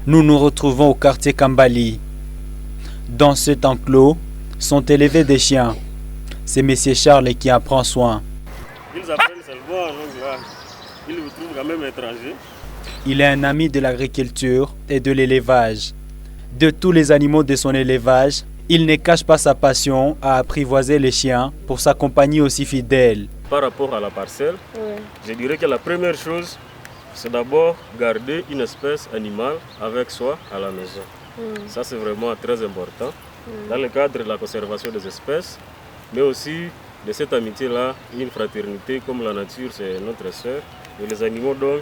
Nous nous retrouvons au quartier Kambali. Dans cet enclos sont élevés des chiens. C'est M. Charles qui en prend soin. Ils apprennent seulement, donc là, ils vous trouvent quand même étranger. Il est un ami de l'agriculture et de l'élevage. De tous les animaux de son élevage, il ne cache pas sa passion à apprivoiser les chiens pour sa compagnie aussi fidèle. Par rapport à la parcelle, je dirais que la première chose, c'est d'abord garder une espèce animale avec soi à la maison. Ça, c'est vraiment très important dans le cadre de la conservation des espèces, mais aussi de cette amitié-là, une fraternité comme la nature, c'est notre sœur. Et les animaux, donc,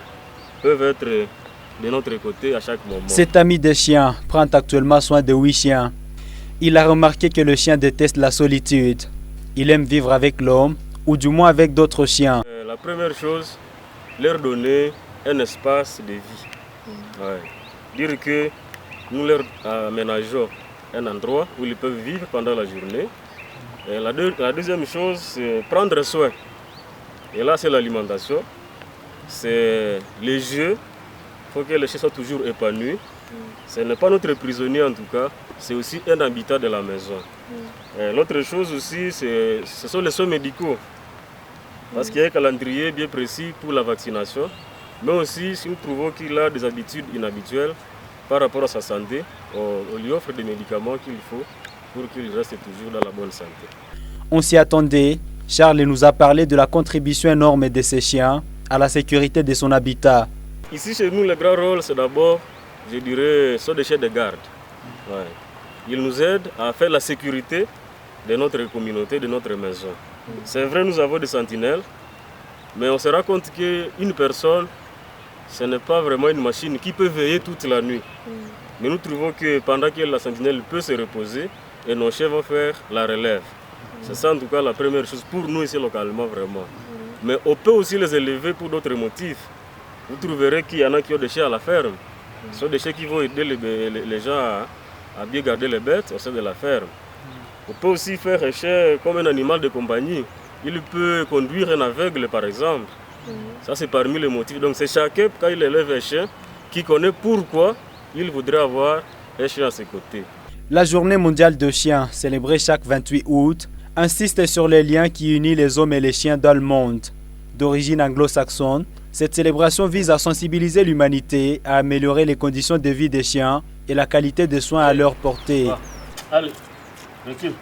peuvent être de notre côté à chaque moment. Cet ami des chiens prend actuellement soin de 8 chiens. Il a remarqué que le chien déteste la solitude. Il aime vivre avec l'homme, ou du moins avec d'autres chiens. La première chose, leur donner un espace de vie. Dire que nous leur aménageons un endroit où ils peuvent vivre pendant la journée. Et la deuxième chose, c'est prendre soin. Et là, c'est l'alimentation. C'est les jeux. Il faut que les chiens soient toujours épanouis. Ce n'est pas notre prisonnier en tout cas, c'est aussi un habitat de la maison. L'autre chose aussi, ce sont les soins médicaux. Parce qu'il y a un calendrier bien précis pour la vaccination. Mais aussi, si nous trouvons qu'il a des habitudes inhabituelles par rapport à sa santé, on lui offre des médicaments qu'il faut pour qu'il reste toujours dans la bonne santé. On s'y attendait. Charles nous a parlé de la contribution énorme de ces chiens à la sécurité de son habitat. Ici, chez nous, le grand rôle, c'est d'abord, je dirais, sont des chiens de garde. Ils nous aident à faire la sécurité de notre communauté, de notre maison. C'est vrai, nous avons des sentinelles, mais on se rend compte qu'une personne, ce n'est pas vraiment une machine qui peut veiller toute la nuit. Mais nous trouvons que pendant que la sentinelle peut se reposer, et nos chiens vont faire la relève. C'est ça en tout cas la première chose pour nous ici localement vraiment. Mais on peut aussi les élever pour d'autres motifs. Vous trouverez qu'il y en a qui ont des chiens à la ferme. Ce sont des chiens qui vont aider les gens à bien garder les bêtes au sein de la ferme. On peut aussi faire un chien comme un animal de compagnie. Il peut conduire un aveugle par exemple. Ça c'est parmi les motifs. Donc c'est chacun, quand il élève un chien, qui connaît pourquoi il voudrait avoir un chien à ses côtés. La journée mondiale de chiens, célébrée chaque 28 août, insiste sur les liens qui unissent les hommes et les chiens dans le monde. D'origine anglo-saxonne, cette célébration vise à sensibiliser l'humanité, à améliorer les conditions de vie des chiens et la qualité des soins à leur portée. Allez, recule.